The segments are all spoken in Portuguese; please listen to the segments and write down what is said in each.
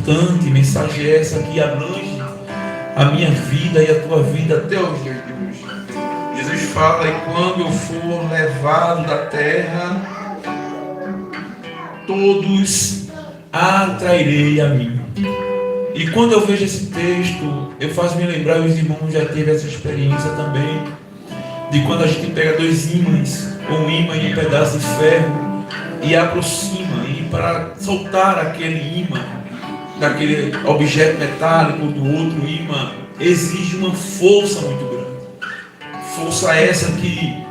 importante mensagem é essa que abrange a minha vida e a tua vida até os dias de hoje. Jesus fala: e quando eu for levado da terra, todos atrairei a mim. E quando eu vejo esse texto, eu faço me lembrar, os irmãos já teve essa experiência também, de quando a gente pega dois ímãs, ou um ímã e um pedaço de ferro, e aproxima, e para soltar aquele ímã daquele objeto metálico do outro ímã, exige uma força muito grande. Força essa que,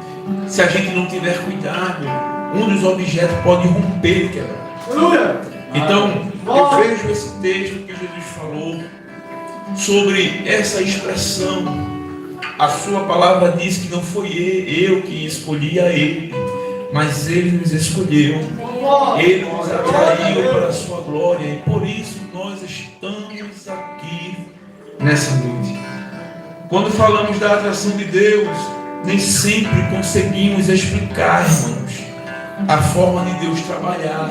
se a gente não tiver cuidado, um dos objetos pode romper e quebrar. Então, eu vejo esse texto que Jesus falou sobre essa expressão. A sua palavra diz que não foi eu que escolhi a ele, mas ele nos escolheu. Ele nos atraiu para a sua glória, e por isso nós estamos aqui nessa noite. Quando falamos da atração de Deus, nem sempre conseguimos explicar, irmãos, a forma de Deus trabalhar,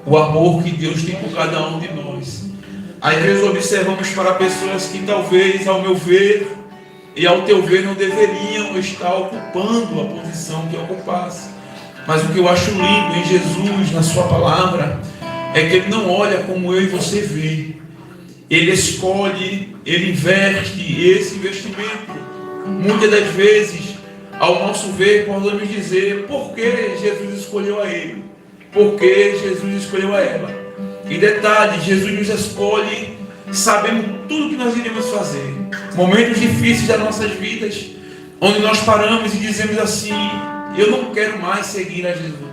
o amor que Deus tem por cada um de nós. Às vezes observamos para pessoas que talvez, ao meu ver e ao teu ver, não deveriam estar ocupando a posição que ocupasse. Mas o que eu acho lindo em Jesus, na sua palavra, é que Ele não olha como eu e você vê. Ele escolhe, Ele investe esse investimento. Muitas das vezes, ao nosso ver, podemos dizer: por que Jesus escolheu a ele? Por que Jesus escolheu a ela? E detalhe, Jesus nos escolhe sabendo tudo que nós iremos fazer. Momentos difíceis das nossas vidas, onde nós paramos e dizemos assim: eu não quero mais seguir a Jesus.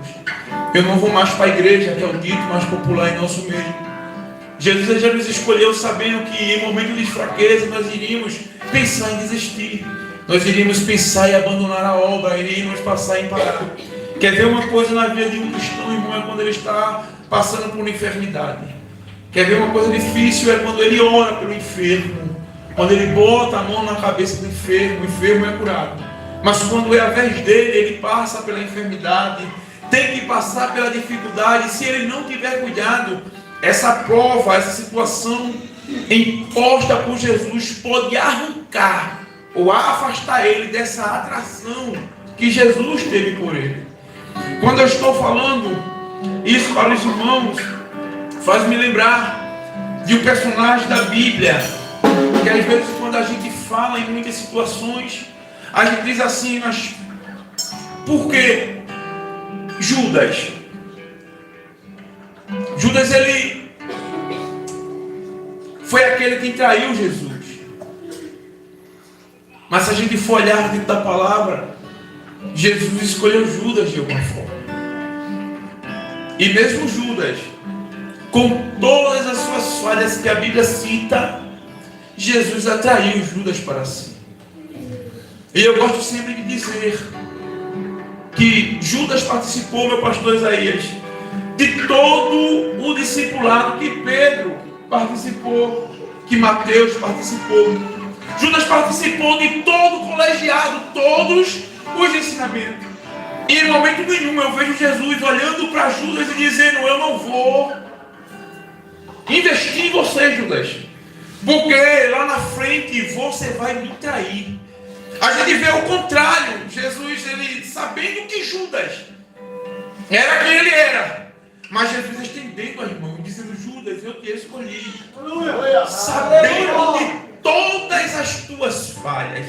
Eu não vou mais para a igreja, que é o dito mais popular em nosso meio. Jesus já nos escolheu sabendo que em momentos de fraqueza nós iríamos pensar em desistir. Nós iríamos pensar em abandonar a obra, iríamos passar em parar. Quer ver uma coisa na vida de um cristão, irmão, é quando ele está passando por uma enfermidade. Quer ver uma coisa difícil, é quando ele ora pelo enfermo. Quando ele bota a mão na cabeça do enfermo, o enfermo é curado. Mas quando é a vez dele, ele passa pela enfermidade, tem que passar pela dificuldade. Se ele não tiver cuidado, essa prova, essa situação imposta por Jesus pode arrancar ou afastar ele dessa atração que Jesus teve por ele. Quando eu estou falando isso para os irmãos, faz-me lembrar de um personagem da Bíblia, que às vezes quando a gente fala em muitas situações, a gente diz assim: mas por que Judas? Judas, ele foi aquele que traiu Jesus. Mas se a gente for olhar dentro da palavra, Jesus escolheu Judas de alguma forma. E mesmo Judas, com todas as suas falhas que a Bíblia cita, Jesus atraiu Judas para si. E eu gosto sempre de dizer que Judas participou, meu pastor Isaías, de todo o discipulado que Pedro participou, que Mateus participou. Judas participou de todo o colegiado, todos os ensinamentos. E em momento nenhum eu vejo Jesus olhando para Judas e dizendo: eu não vou investir em você, Judas, porque lá na frente você vai me trair. A gente vê o contrário. Jesus, ele sabendo que Judas era quem ele era, mas Jesus estendendo a mão, dizendo: Judas, eu te escolhi, sabendo de todas as tuas falhas.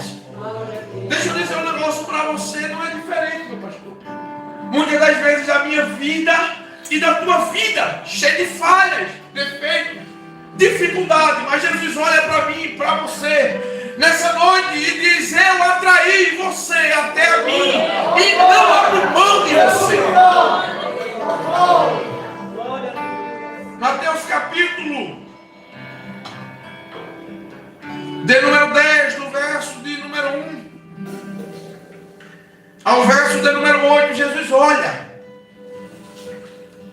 Deixa eu dizer um negócio para você, não é diferente, meu pastor. Muitas das vezes a minha vida e da tua vida cheia de falhas, defeitos, dificuldade, mas Jesus olha para mim e para você nessa noite e diz: eu atraí você até a mim e não abro mão de você. Mateus capítulo de número 10, no verso de número 1 ao verso de número 8, Jesus olha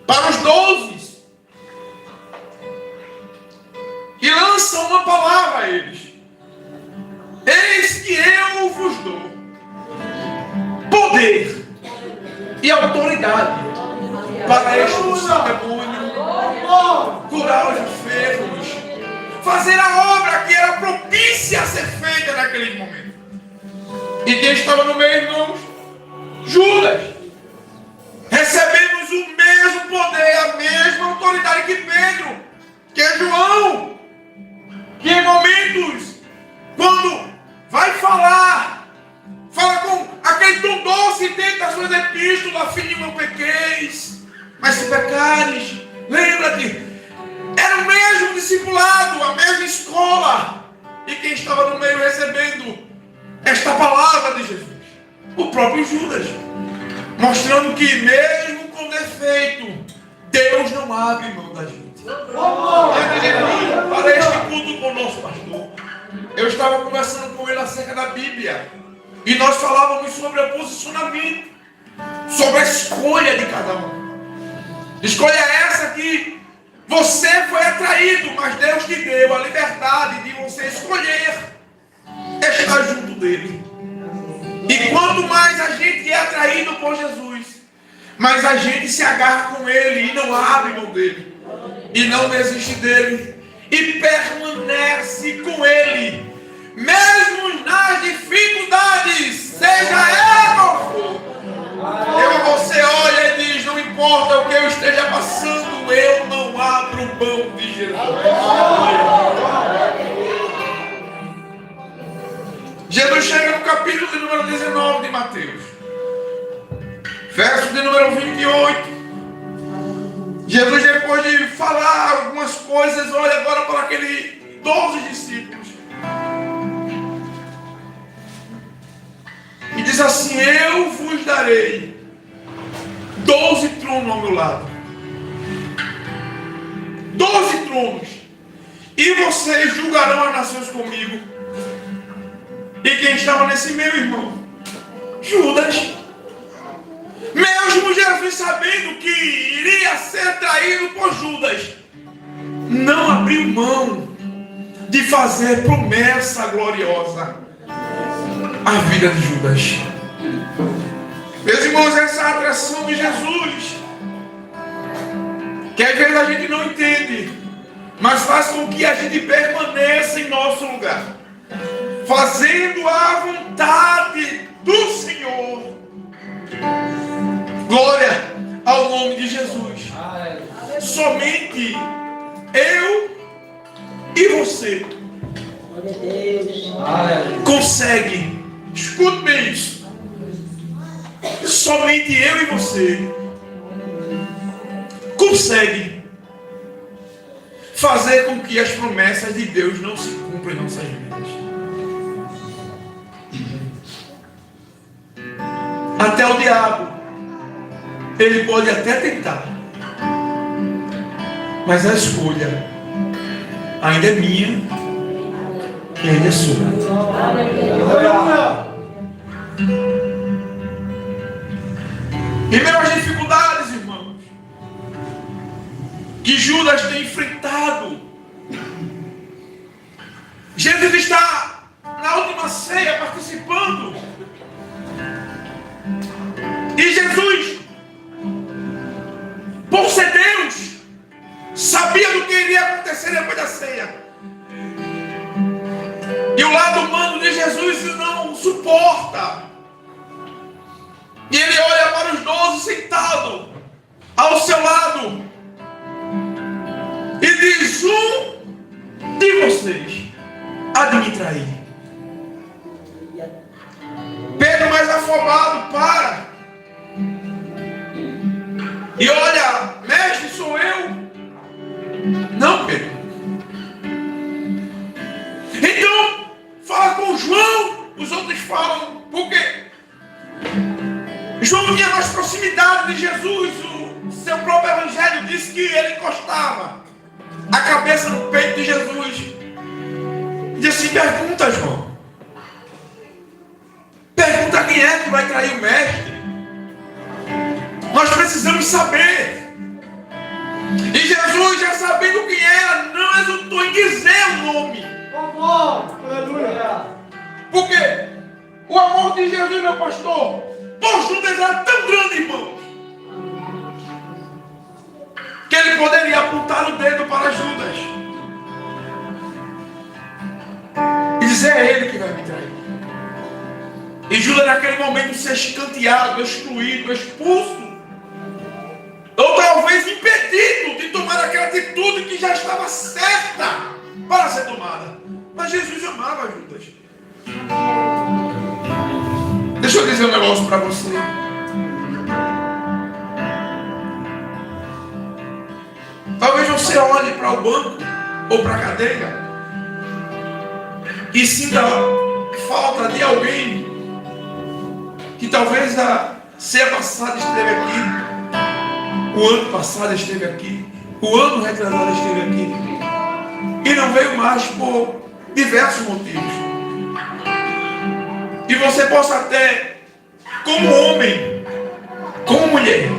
para os 12 e lança uma palavra a eles: eis que eu vos dou poder e autoridade para expulsar demônio, curar os enfermos, fazer a obra que era propícia a ser feita naquele momento. E quem estava no meio, irmãos? Judas. Recebemos o mesmo poder, a mesma autoridade que Pedro, que é João, que em momentos, quando vai falar, fala com aquele tom doce dentro das suas epístolas: filho, não pequeis, mas se pecares, lembra-te. Era o mesmo discipulado, a mesma escola. E quem estava no meio recebendo esta palavra de Jesus? O próprio Judas. Mostrando que mesmo com defeito, Deus não abre mão da gente. Para este culto com o nosso pastor, eu estava conversando com ele acerca da Bíblia. E nós falávamos sobre o posicionamento, sobre a escolha de cada um. Escolha essa que você foi atraído, mas Deus te deu a liberdade de você escolher estar junto dele. E quanto mais a gente é atraído por Jesus, mais a gente se agarra com ele e não abre mão dele, e não desiste dele, e permanece com ele, mesmo nas dificuldades, seja ela ou for. Você olha e diz: não importa o que eu esteja passando, eu não abro mão de Jesus. Jesus chega no capítulo de número 19 de Mateus, verso de número 28. Jesus, depois de falar algumas coisas, olha agora para aqueles 12 discípulos e diz assim: eu vos darei 12 tronos ao meu lado, 12 tronos, e vocês julgarão as nações comigo. E quem estava nesse meio, irmão? Judas. Mesmo Jesus sabendo que iria ser traído por Judas, não abriu mão de fazer promessa gloriosa à vida de Judas. Meus irmãos, essa atração de Jesus, que às vezes a gente não entende, mas faz com que a gente permaneça em nosso lugar, fazendo a vontade do Senhor. Glória ao nome de Jesus. Somente eu e você consegue, escute bem isso, somente eu e você consegue fazer com que as promessas de Deus não se cumpram em nossas vidas. Até o diabo, ele pode até tentar, mas a escolha ainda é minha e ainda é sua. E mesmo as dificuldades, irmãos, que Judas tem enfrentado, Jesus está na última ceia participando. E Jesus, por ser Deus, sabia do que iria acontecer depois da ceia. E o lado humano de Jesus não suporta. E ele olha para os 12 sentados ao seu lado e diz: um de vocês há de me trair. Pedro, mais afobado, para e olha: mestre, sou eu? Não, Pedro. Então fala com João. Os outros falam, porque João tinha mais proximidade de Jesus. O seu próprio evangelho diz que ele encostava a cabeça no peito de Jesus e disse assim: pergunta, João, pergunta quem é que vai trair o mestre. Nós precisamos saber. E Jesus, já sabendo quem era, não hesitou em dizer o nome. Porque o amor de Jesus, meu pastor, por Judas era tão grande, irmão, que ele poderia apontar o dedo para Judas Judas naquele momento ser escanteado, excluído, expulso, ou talvez impedido de tomar aquela atitude que já estava certa para ser tomada. Mas Jesus amava Judas. Deixa eu dizer um negócio para você. Talvez você olhe para o banco ou para a cadeira e sinta falta de alguém que talvez a semana passada esteve aqui, o ano passado esteve aqui, o ano retrasado esteve aqui e não veio mais por diversos motivos. E você possa até, como homem, como mulher,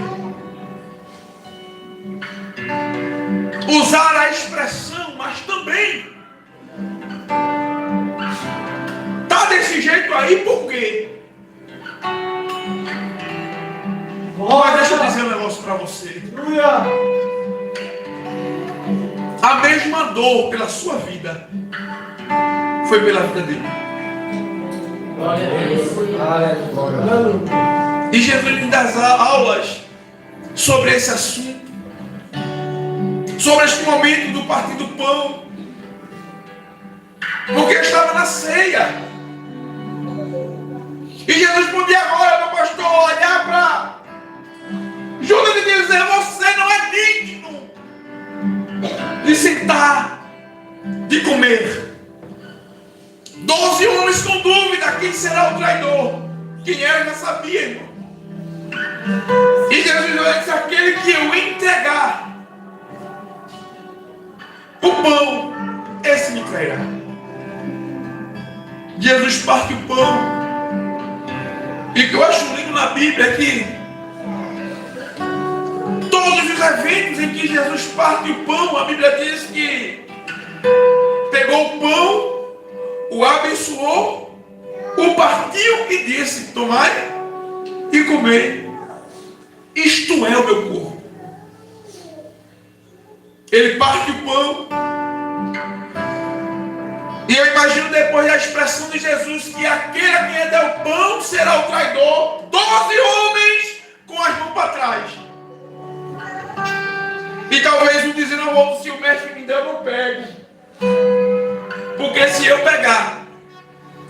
usar a expressão, mas também tá desse jeito aí por quê? Mas deixa eu dizer um negócio para você. A mesma dor pela sua vida foi pela vida dele. E Jesus nos dá aulas sobre esse assunto, sobre este momento do partir do pão, porque estava na ceia. E Jesus podia agora, meu pastor, olhar para Judas e dizer: você não é digno de sentar, de comer. 12 homens com dúvida: quem será o traidor? Quem era, já sabia, irmão. E Jesus disse: aquele que eu entregar o pão, esse me trairá. Jesus parte o pão. E o que eu acho lindo na Bíblia é que todos os eventos em que Jesus parte o pão, a Bíblia diz que pegou o pão, o abençoou, o partiu e disse: tomai e comei, isto é o meu corpo. Ele parte o pão. E eu imagino depois da expressão de Jesus que aquele a quem der o pão será o traidor. 12 homens com as mãos para trás. E talvez um dizendo ao outro: se o mestre me der, eu não pego. Porque se eu pegar,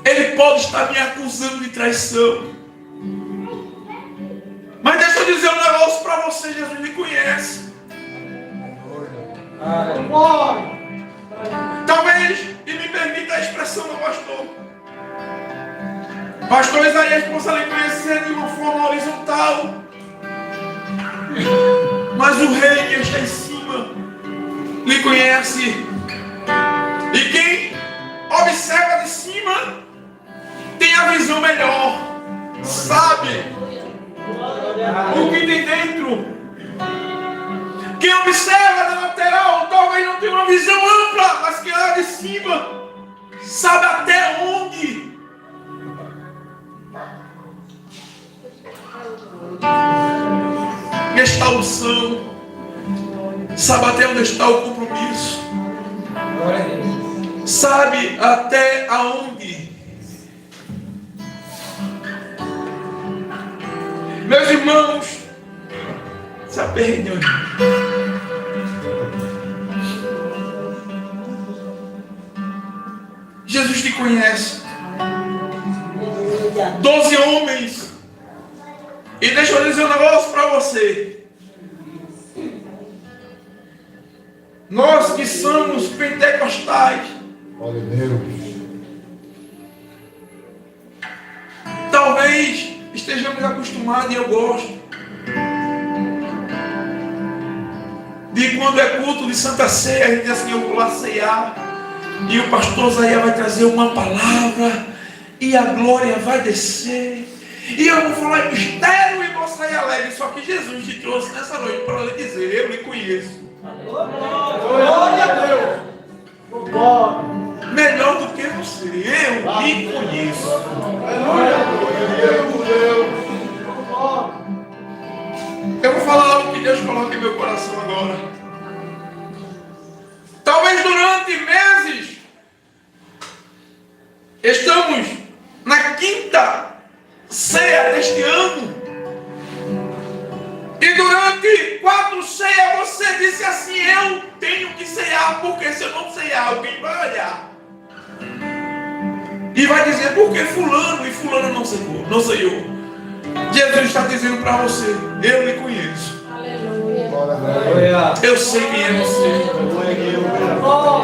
ele pode estar me acusando de traição. Mas deixa eu dizer um negócio para você: Jesus me conhece. Talvez, e me permita a expressão do pastor, pastor Isaías possa lhe conhecer de uma forma horizontal, mas o rei que está em cima lhe conhece. E quem observa de cima tem a visão melhor, sabe o que tem dentro. Quem observa da lateral talvez não tenha uma visão ampla, mas quem olha de cima sabe até onde está a unção, sabe até onde está o compromisso, sabe até aonde. Meus irmãos, se apertem. Jesus te conhece. 12 homens. E deixa eu dizer um negócio para você. Nós que somos pentecostais, talvez estejamos acostumados, e eu gosto, de quando é culto de Santa Ceia, a gente diz assim: eu vou lá ceiar, e o pastor Isaías vai trazer uma palavra, e a glória vai descer, e eu vou falar em mistério e vou sair alegre. Só que Jesus te trouxe nessa noite para lhe dizer: eu lhe conheço. Glória a Deus. Melhor do que você, eu lhe conheço. Eu vou falar algo que Deus coloca em meu coração agora. Talvez durante meses estamos na quinta ceia deste ano. E durante 4 ceias você disse assim: eu tenho que ceiar, porque se eu não ceiar, alguém vai olhar. E vai dizer: por que fulano e fulano não ceiou? Jesus está dizendo para você: eu lhe conheço. Aleluia. Eu sei quem é você.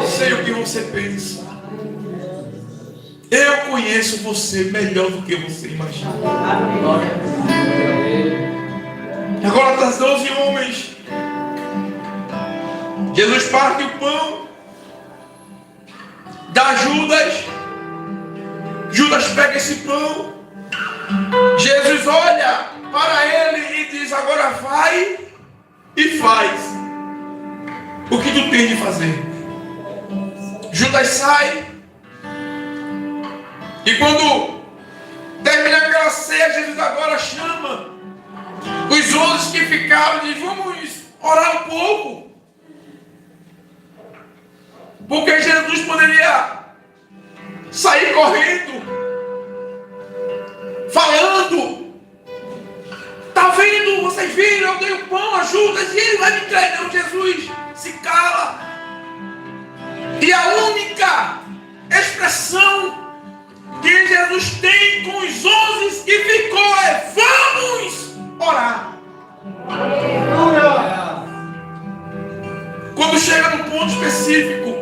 Sei o que você pensa. Eu conheço você melhor do que você imagina. Agora das 12 homens, Jesus parte o pão, dá Judas. Judas pega esse pão. Jesus olha para ele e diz: agora vai e faz o que tu tens de fazer. Judas sai. E quando termina aquela ceia, Jesus agora chama os 11 que ficaram e diz: vamos orar um pouco. Porque Jesus poderia sair correndo, falando: tá vendo, vocês viram, eu dei o pão a Judas e ele vai me entregar. Não, Jesus se cala. E a única expressão que Jesus tem com os 11 que ficou é: vamos orar. Quando chega num ponto específico,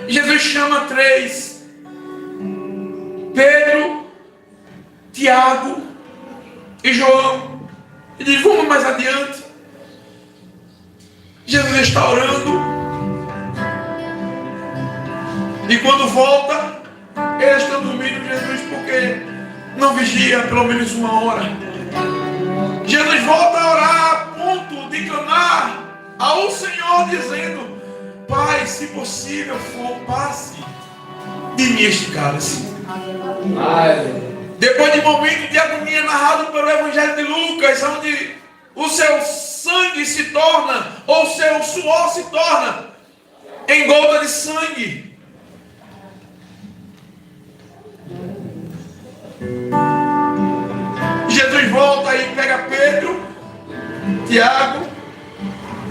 Jesus chama 3: Pedro, Tiago e João, e diz: vamos mais adiante. Jesus está orando, e quando volta, eles estão dormindo. Jesus, porque não vigia pelo menos 1 hora? Jesus volta a orar a ponto de clamar ao Senhor, dizendo: Pai, se possível for, passe de mim este cálice. Depois de um momento de agonia narrado pelo Evangelho de Lucas, onde o seu sangue se torna, ou o seu suor se torna em gota de sangue, Jesus volta e pega Pedro, Tiago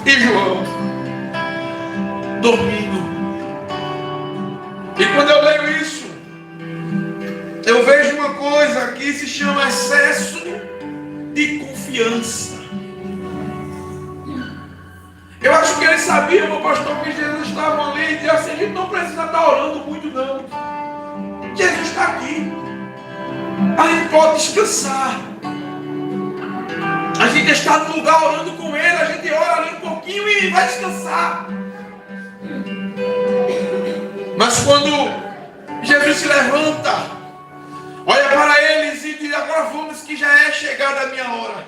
e João dormindo. E quando eu leio isso, eu vejo uma coisa que se chama excesso de confiança. Eu acho que eles sabiam, meu pastor, que Jesus estava ali e disse assim: a gente não precisa estar orando muito não. Jesus está aqui. A gente pode descansar. A gente está no lugar orando com Ele, a gente ora ali um pouquinho e vai descansar. Mas quando Jesus se levanta, olha para eles e diz: agora vamos, que já é chegada a minha hora.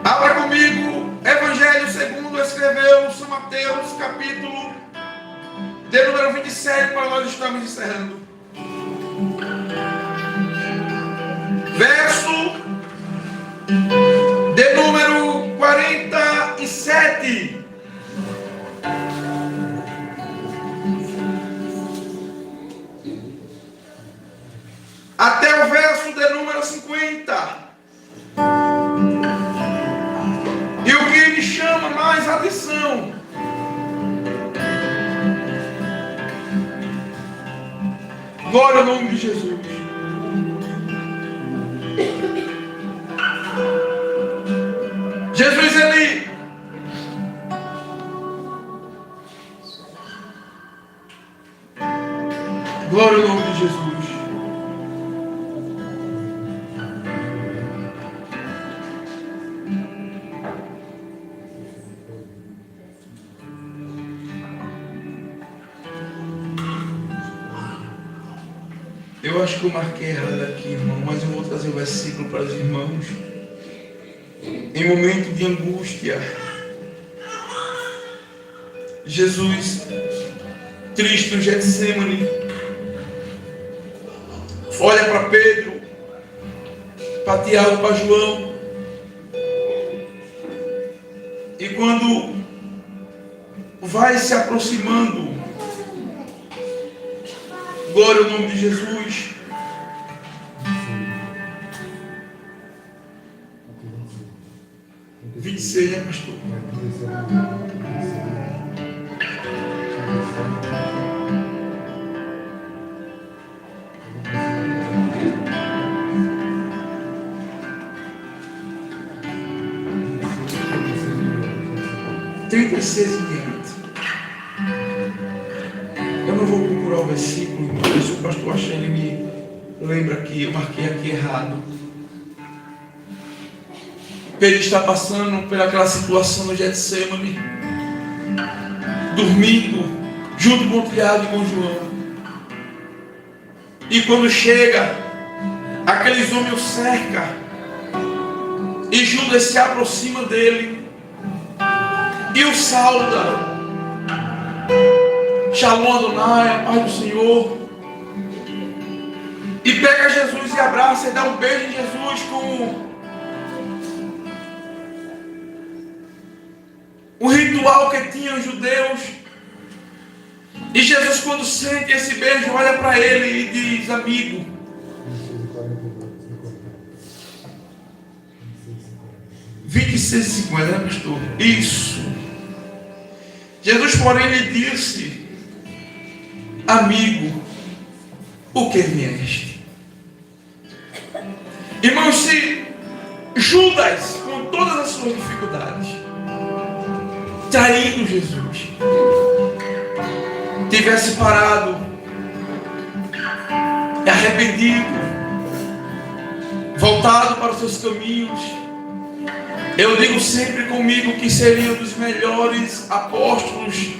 Abra comigo Evangelho segundo escreveu São Mateus, capítulo de número 27, para nós estamos encerrando. Verso de número 47. Até o verso de número 50. E o que me chama mais atenção, glória ao nome de Jesus. Jesus, ele glória ao nome de Jesus. Eu acho que eu marquei ela daqui, irmão, mas eu vou trazer o versículo para os irmãos. Em momento de angústia, Jesus, triste no Getsemane, olha para Pedro, para Tiago, para João, e quando vai se aproximando, glória ao nome de Jesus, 16, né, pastor? Trinta e seis em diante. Eu não vou procurar o versículo, mas se o pastor achar, ele me lembra que eu marquei aqui errado. Pedro está passando pelaquela situação no Getsemane, dormindo junto com o Tiago e com João. E quando chega, aqueles homens o cercam e Judas se aproxima dele e o sauda. Shalom Adonai, a paz do Senhor. E pega Jesus e abraça e dá um beijo em Jesus com o ritual que tinham os judeus. E Jesus, quando sente esse beijo, olha para ele e diz: amigo, R$26,50, né, pastor? Isso. Jesus, porém, lhe disse: amigo, por que vieste? Irmãos, se Judas, com todas as suas dificuldades, traindo Jesus, tivesse parado, arrependido, voltado para os seus caminhos, eu digo sempre comigo que seria um dos melhores apóstolos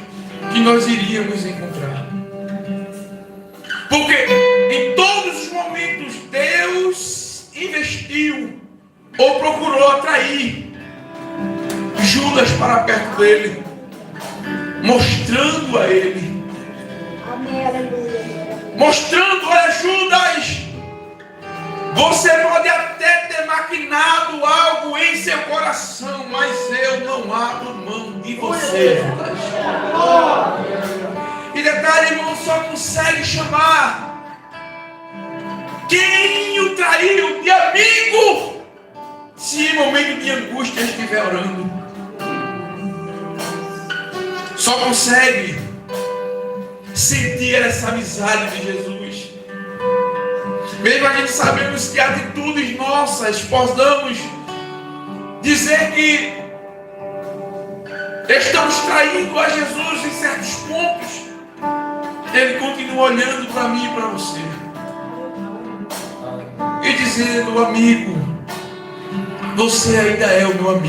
que nós iríamos encontrar. Porque em todos os momentos Deus investiu ou procurou atrair Judas para perto dele, mostrando a ele, mostrando: olha, Judas, você pode até ter maquinado algo em seu coração, mas eu não abro mão de você, Judas. E detalhe, irmão, só consegue chamar quem o traiu de amigo se em momento de angústia estiver orando. Só consegue sentir essa amizade de Jesus. Mesmo a gente sabemos que atitudes nossas podemos dizer que estamos traindo a Jesus em certos pontos, Ele continua olhando para mim e para você e dizendo: amigo, você ainda é o meu amigo.